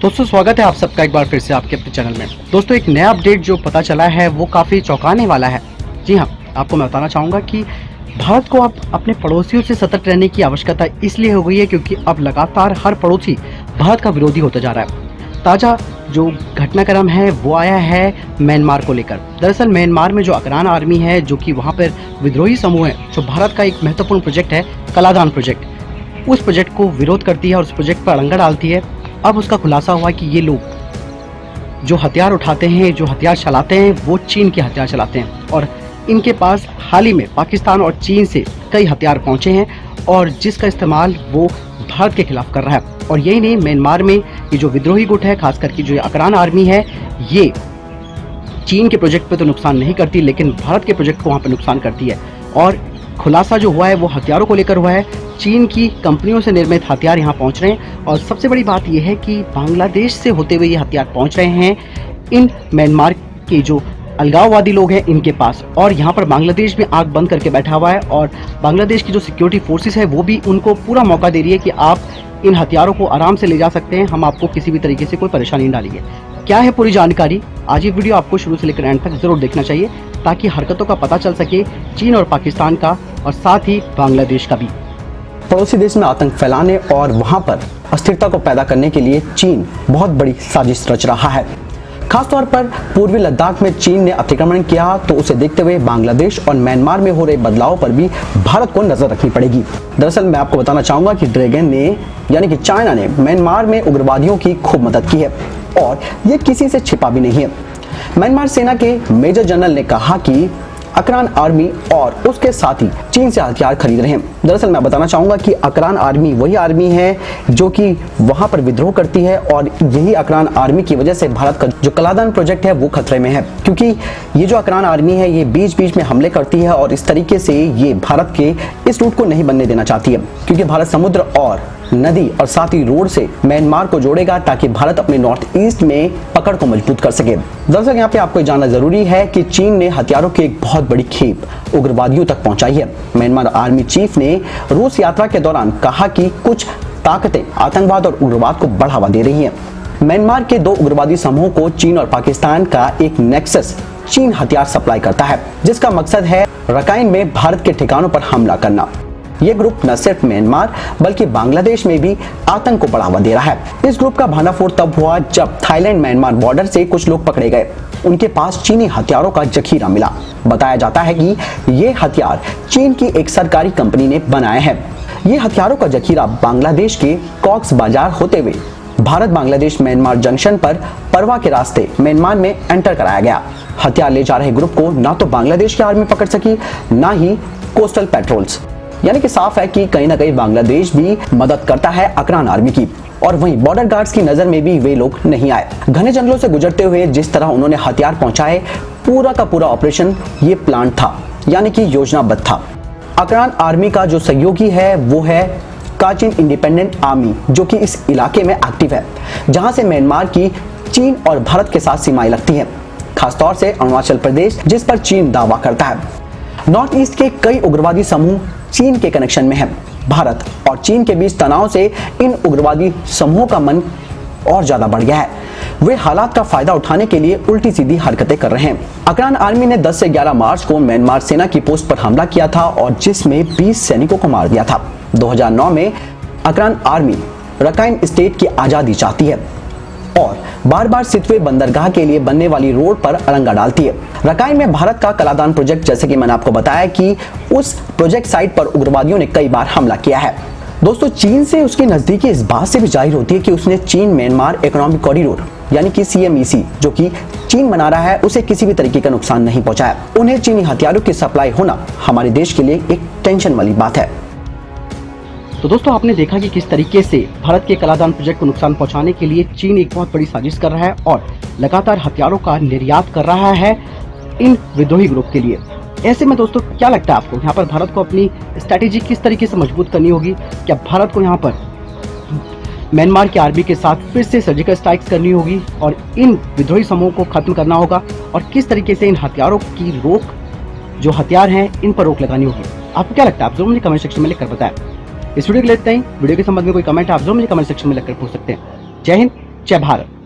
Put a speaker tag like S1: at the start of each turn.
S1: दोस्तों स्वागत है आप सबका एक बार फिर से आपके अपने चैनल में। दोस्तों एक नया अपडेट जो पता चला है वो काफ़ी चौंकाने वाला है। जी हाँ, आपको मैं बताना चाहूँगा कि भारत को अब अपने पड़ोसियों से सतर्क रहने की आवश्यकता इसलिए हो गई है क्योंकि अब लगातार हर पड़ोसी भारत का विरोधी होता जा रहा है। ताज़ा जो घटनाक्रम है वो आया है म्यांमार को लेकर। दरअसल म्यांमार में जो अकरान आर्मी है, जो कि वहाँ पर विद्रोही समूह है, जो भारत का एक महत्वपूर्ण प्रोजेक्ट है कलादान प्रोजेक्ट, उस प्रोजेक्ट को विरोध करती है और उस प्रोजेक्ट पर अड़ंगा डालती है। अब उसका खुलासा हुआ कि ये लोग जो हथियार उठाते हैं, जो हथियार चलाते हैं, वो चीन के हथियार चलाते हैं और इनके पास हाल ही में पाकिस्तान और चीन से कई हथियार पहुंचे हैं और जिसका इस्तेमाल वो भारत के खिलाफ कर रहा है। और यही नहीं, म्यांमार में ये जो विद्रोही गुट है, खास करके जो अकरान आर्मी है, ये चीन के प्रोजेक्ट पे तो नुकसान नहीं करती लेकिन भारत के प्रोजेक्ट को वहाँ पर नुकसान करती है। और खुलासा जो हुआ है वो हथियारों को लेकर हुआ है। चीन की कंपनियों से निर्मित हथियार यहाँ पहुँच रहे हैं और सबसे बड़ी बात यह है कि बांग्लादेश से होते हुए ये हथियार पहुँच रहे हैं इन म्यांमार के जो अलगाववादी लोग हैं इनके पास। और यहाँ पर बांग्लादेश भी आंख बंद करके बैठा हुआ है और बांग्लादेश की जो सिक्योरिटी फोर्सेस है वो भी उनको पूरा मौका दे रही है कि आप इन हथियारों को आराम से ले जा सकते हैं, हम आपको किसी भी तरीके से कोई परेशानी नहीं डालेंगे। क्या है पूरी जानकारी, आज ये वीडियो आपको शुरू से लेकर एंड तक जरूर देखना चाहिए ताकि हरकतों का पता चल सके चीन और पाकिस्तान का और साथ ही बांग्लादेश का भी।
S2: पड़ोसी देश में आतंक फैलाने और वहां पर अस्थिरता को पैदा करने के लिए चीन बहुत बड़ी साजिश रच रहा है। खासतौर पर पूर्वी लद्दाख में चीन ने अतिक्रमण किया तो उसे देखते हुए बांग्लादेश और म्यांमार में हो रहे बदलाव पर भी भारत को नजर रखनी पड़ेगी। दरअसल मैं आपको बताना चाहूंगा कि ड्रैगन ने यानी कि चाइना ने म्यांमार में उग्रवादियों की खूब मदद की है और ये किसी से छिपा भी नहीं है। म्यांमार सेना के मेजर जनरल ने कहा कि अकरान आर्मी और उसके साथी चीन से हथियार खरीद रहे हैं। दरअसल मैं बताना चाहूंगा कि अकरान आर्मी वही आर्मी है जो कि वहां पर विद्रोह करती है और यही अकरान आर्मी की वजह से भारत का जो कलादान प्रोजेक्ट है वो खतरे में है, क्योंकि ये जो अकरान आर्मी है ये बीच बीच में हमले करती है और इस तरीके से ये भारत के इस रूट को नहीं बनने देना चाहती है, क्योंकि भारत समुद्र और नदी और साथ ही रोड से म्यांमार को जोड़ेगा ताकि भारत अपने नॉर्थ ईस्ट में पकड़ को मजबूत कर सके। दरअसल यहाँ पे आपको जानना जरूरी है कि चीन ने हथियारों की एक बहुत बड़ी खेप उग्रवादियों तक पहुंचाई है। म्यांमार आर्मी चीफ ने रूस यात्रा के दौरान कहा कि कुछ ताकतें आतंकवाद और उग्रवाद को बढ़ावा दे रही हैं। म्यांमार के दो उग्रवादी समूहों को चीन और पाकिस्तान का एक नेक्सस चीन हथियार सप्लाई करता है, जिसका मकसद है रखाइन में भारत के ठिकानों पर हमला करना। ये ग्रुप न सिर्फ म्यांमार बल्कि बांग्लादेश में भी आतंक को बढ़ावा दे रहा है। इस ग्रुप का भांडाफोड़ तब हुआ जब थाईलैंड म्यांमार बॉर्डर से कुछ लोग पकड़े गए। उनके पास चीनी हथियारों का जखीरा मिला। बताया जाता है कि ये हथियार चीन की एक सरकारी कंपनी ने बनाए हैं। ये हथियारों का जखीरा बांग्लादेश के कॉक्स बाजार होते हुए भारत बांग्लादेश म्यांमार जंक्शन पर परवा के रास्ते म्यांमार में एंटर कराया गया। हथियार ले जा रहे ग्रुप को ना तो बांग्लादेश की आर्मी पकड़ सकी, ना ही कोस्टल पेट्रोल्स, यानी कि साफ है कि कहीं ना कहीं बांग्लादेश भी मदद करता है अकरान आर्मी की। और वहीं बॉर्डर गार्ड्स की नजर में भी वे लोग नहीं आए। घने जंगलों से गुजरते हुए जिस तरह उन्होंने हथियार पहुंचाए, पूरा का पूरा ऑपरेशन ये प्लान था, यानी कि योजनाबद्ध था। अकरान आर्मी का जो सहयोगी है वो है काचिन इंडिपेंडेंट आर्मी, जो कि इस इलाके में एक्टिव है जहां से म्यांमार की चीन और भारत के साथ सीमाएं लगती हैं, खासतौर से अरुणाचल प्रदेश, जिस पर चीन दावा करता है। नॉर्थ ईस्ट के कई उग्रवादी समूह चीन के कनेक्शन में है। भारत और चीन के बीच तनाव से इन उग्रवादी समूहों का मन और ज्यादा बढ़ गया है। वे हालात का फायदा उठाने के लिए उल्टी सीधी हरकतें कर रहे हैं। अकरान आर्मी ने 10 से 11 मार्च को म्यांमार सेना की पोस्ट पर हमला किया था और जिसमें 20 सैनिकों को मार दिया था। 2009 में अकरान आर्मी रखाइन स्टेट की आजादी चाहती है और बार बार सितवे बंदरगाह के लिए बनने वाली रोड पर अड़ंगा डालती है। रखाइन में भारत का कलादान प्रोजेक्ट, जैसे कि मैंने आपको बताया कि उस प्रोजेक्ट साइट पर उग्रवादियों ने कई बार हमला किया है। दोस्तों चीन से उसकी नजदीकी इस बात से भी जाहिर होती है कि उसने चीन म्यांमार इकोनॉमिक कॉरिडोर यानी कि CMEC जो कि चीन बना रहा है उसे किसी भी तरीके का नुकसान नहीं पहुंचाया। उन्हें चीनी हथियारों की सप्लाई होना हमारे देश के लिए एक टेंशन वाली बात है।
S1: तो दोस्तों आपने देखा कि किस तरीके से भारत के कलादान प्रोजेक्ट को नुकसान पहुंचाने के लिए चीन एक बहुत बड़ी साजिश कर रहा है और लगातार हथियारों का निर्यात कर रहा है इन विद्रोही ग्रुप के लिए। ऐसे में दोस्तों क्या लगता है आपको, यहाँ पर भारत को अपनी स्ट्रैटेजी किस तरीके से मजबूत करनी होगी? क्या भारत को यहाँ पर म्यांमार की आर्मी के साथ फिर से सर्जिकल स्ट्राइक्स करनी होगी और इन विद्रोही समूहों को खत्म करना होगा? और किस तरीके से इन हथियारों की रोक, जो हथियार हैं, इन पर रोक लगानी होगी? आपको क्या लगता है? आप जरूर मुझे कमेंट सेक्शन में लिखकर बताएं। इस वीडियो के लिए इतना ही। वीडियो के संबंध में कोई कमेंट आप जरूर मुझे कमेंट सेक्शन में लिखकर पूछ सकते हैं। जय हिंद, जय भारत।